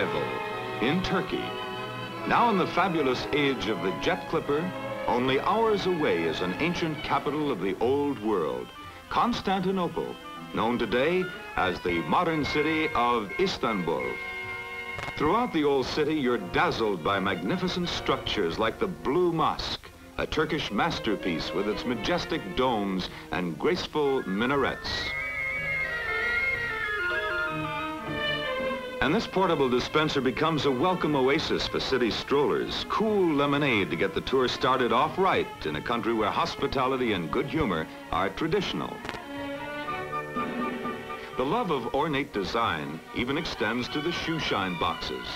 arrival in Turkey. Now in the fabulous age of the jet clipper, only hours away is an ancient capital of the old world, Constantinople, known today as the modern city of Istanbul. Throughout the old city, you're dazzled by magnificent structures like the Blue Mosque, a Turkish masterpiece with its majestic domes and graceful minarets. And this portable dispenser becomes a welcome oasis for city strollers, cool lemonade to get the tour started off right in a country where hospitality and good humor are traditional. The love of ornate design even extends to the shoe shine boxes.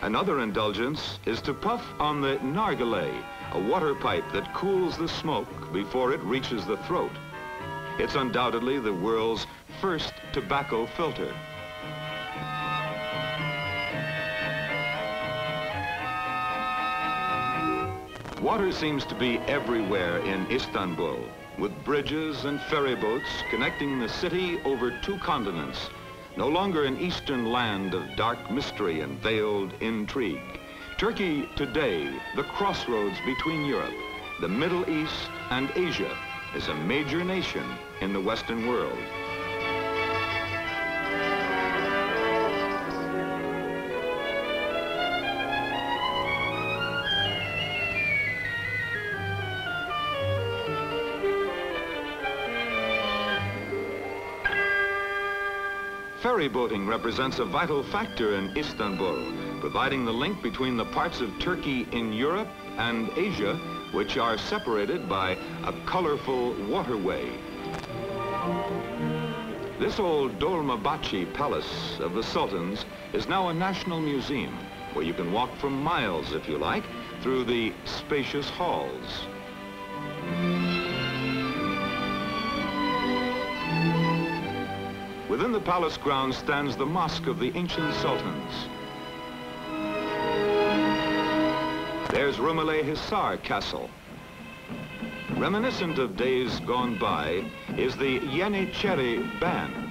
Another indulgence is to puff on the nargileh, a water pipe that cools the smoke before it reaches the throat. It's undoubtedly the world's first tobacco filter. Water seems to be everywhere in Istanbul, with bridges and ferry boats connecting the city over 2 continents. No longer an eastern land of dark mystery and veiled intrigue. Turkey today, the crossroads between Europe, the Middle East, and Asia, is a major nation in the Western world. Ferry boating represents a vital factor in Istanbul, providing the link between the parts of Turkey in Europe and Asia, which are separated by a colorful waterway. This old Dolmabahce Palace of the Sultans is now a national museum, where you can walk for miles, if you like, through the spacious halls. Within the palace grounds stands the mosque of the ancient sultans. There's Rumeli Hisar Castle. Reminiscent of days gone by is the Yeniçeri Band.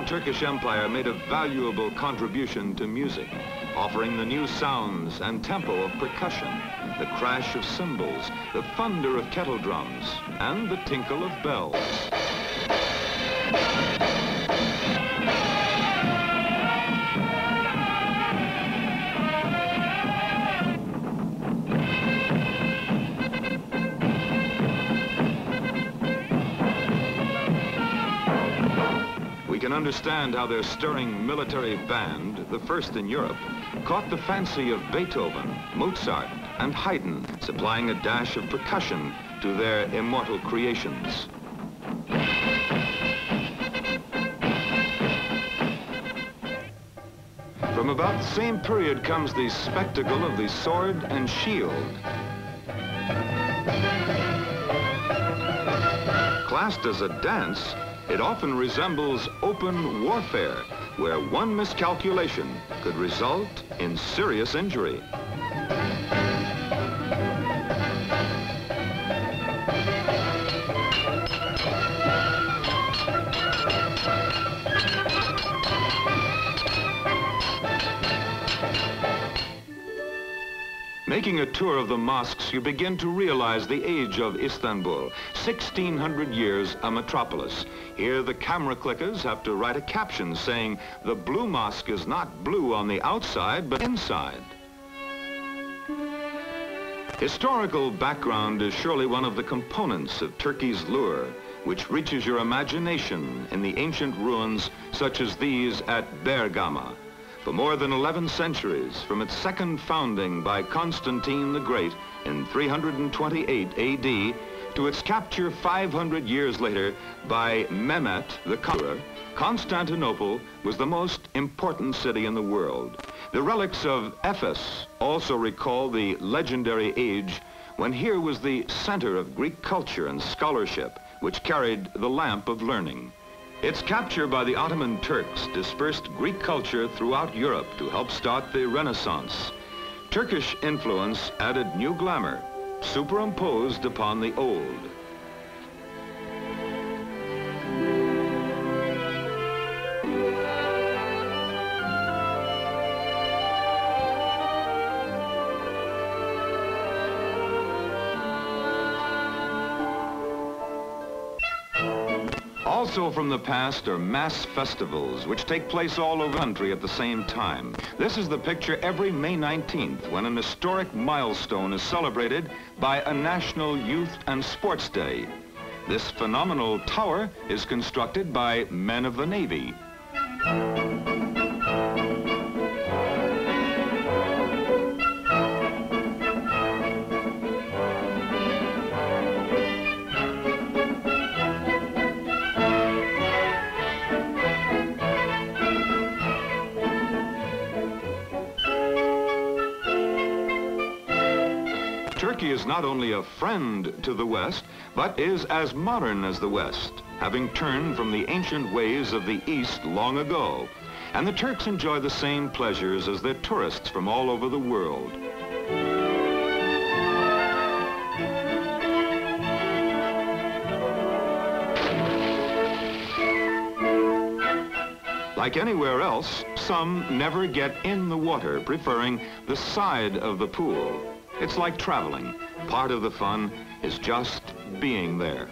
The Turkish Empire made a valuable contribution to music, offering the new sounds and tempo of percussion, the crash of cymbals, the thunder of kettle drums, and the tinkle of bells. We can understand how their stirring military band, the first in Europe, caught the fancy of Beethoven, Mozart, and Haydn, supplying a dash of percussion to their immortal creations. From about the same period comes the spectacle of the sword and shield. Classed as a dance, it often resembles open warfare, where one miscalculation could result in serious injury. Making a tour of the mosques, you begin to realize the age of Istanbul, 1,600 years a metropolis. Here the camera clickers have to write a caption saying the Blue Mosque is not blue on the outside, but inside. Historical background is surely one of the components of Turkey's lure, which reaches your imagination in the ancient ruins such as these at Bergama. For more than 11 centuries, from its second founding by Constantine the Great in 328 AD, To its capture 500 years later by Mehmet the Conqueror, Constantinople was the most important city in the world. The relics of Ephes also recall the legendary age when here was the center of Greek culture and scholarship, which carried the lamp of learning. Its capture by the Ottoman Turks dispersed Greek culture throughout Europe to help start the Renaissance. Turkish influence added new glamour, superimposed upon the old. Also from the past are mass festivals, which take place all over the country at the same time. This is the picture every May 19th, when an historic milestone is celebrated by a National Youth and Sports Day. This phenomenal tower is constructed by men of the Navy. Turkey is not only a friend to the West, but is as modern as the West, having turned from the ancient ways of the East long ago. And the Turks enjoy the same pleasures as their tourists from all over the world. Like anywhere else, some never get in the water, preferring the side of the pool. It's like traveling. Part of the fun is just being there.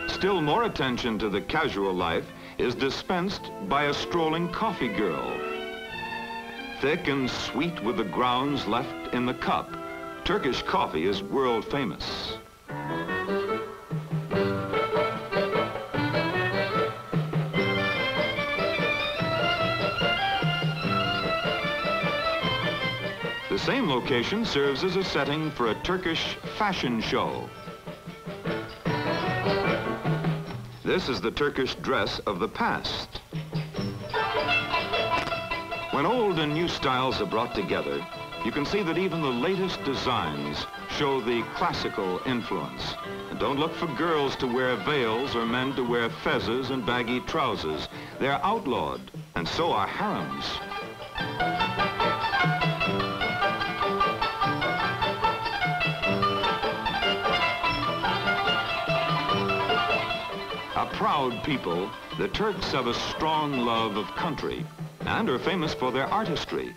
Still more attention to the casual life is dispensed by a strolling coffee girl. Thick and sweet with the grounds left in the cup, Turkish coffee is world famous. The same location serves as a setting for a Turkish fashion show. This is the Turkish dress of the past. When old and new styles are brought together, you can see that even the latest designs show the classical influence. And don't look for girls to wear veils or men to wear fezzes and baggy trousers. They're outlawed, and so are harems. A proud people, the Turks have a strong love of country and are famous for their artistry.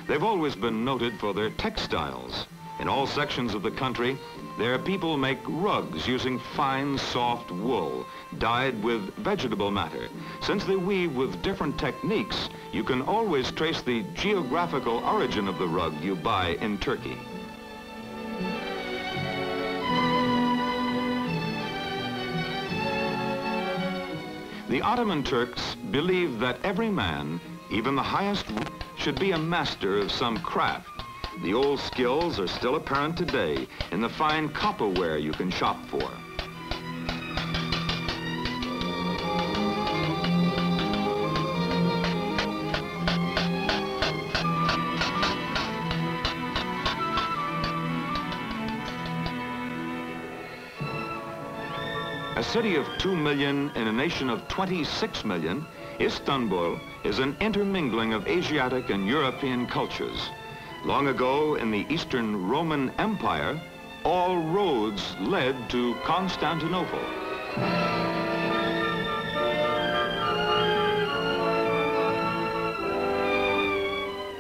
They've always been noted for their textiles. In all sections of the country, their people make rugs using fine, soft wool, dyed with vegetable matter. Since they weave with different techniques, you can always trace the geographical origin of the rug you buy in Turkey. The Ottoman Turks believed that every man, even the highest, should be a master of some craft. The old skills are still apparent today in the fine copperware you can shop for. A city of 2 million in a nation of 26 million, Istanbul is an intermingling of Asiatic and European cultures. Long ago, in the Eastern Roman Empire, all roads led to Constantinople.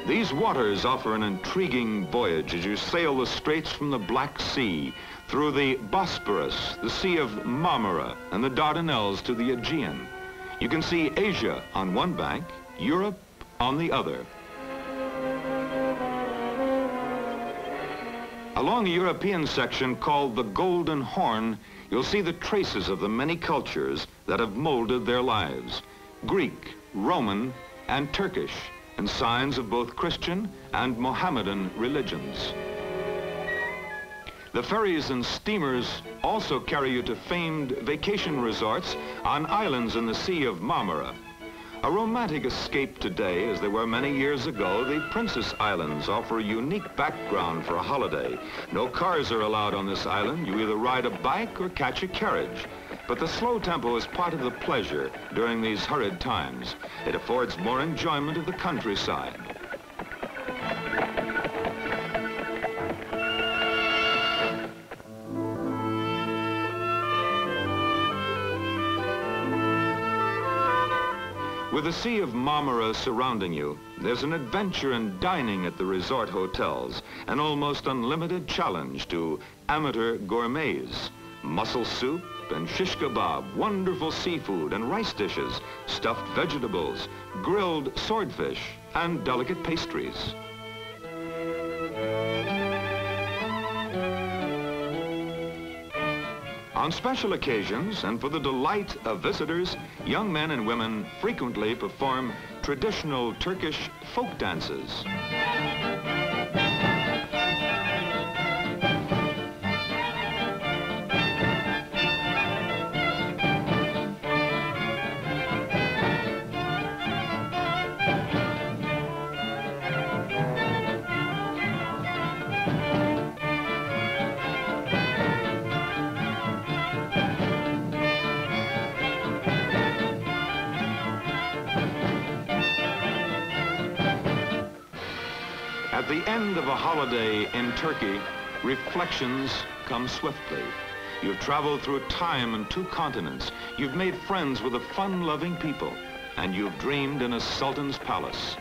These waters offer an intriguing voyage as you sail the straits from the Black Sea, through the Bosporus, the Sea of Marmara, and the Dardanelles to the Aegean. You can see Asia on one bank, Europe on the other. Along the European section called the Golden Horn, you'll see the traces of the many cultures that have molded their lives. Greek, Roman, and Turkish, and signs of both Christian and Mohammedan religions. The ferries and steamers also carry you to famed vacation resorts on islands in the Sea of Marmara. A romantic escape today, as they were many years ago, the Princess Islands offer a unique background for a holiday. No cars are allowed on this island. You either ride a bike or catch a carriage. But the slow tempo is part of the pleasure during these hurried times. It affords more enjoyment of the countryside. With the Sea of Marmara surrounding you, there's an adventure in dining at the resort hotels, an almost unlimited challenge to amateur gourmets. Mussel soup and shish kebab, wonderful seafood and rice dishes, stuffed vegetables, grilled swordfish, and delicate pastries. On special occasions, and for the delight of visitors, young men and women frequently perform traditional Turkish folk dances. At the end of a holiday in Turkey, reflections come swiftly. You've traveled through time and 2 continents. You've made friends with a fun-loving people, and you've dreamed in a sultan's palace.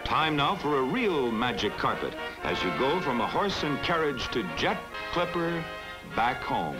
Time now for a real magic carpet as you go from a horse and carriage to jet clipper back home.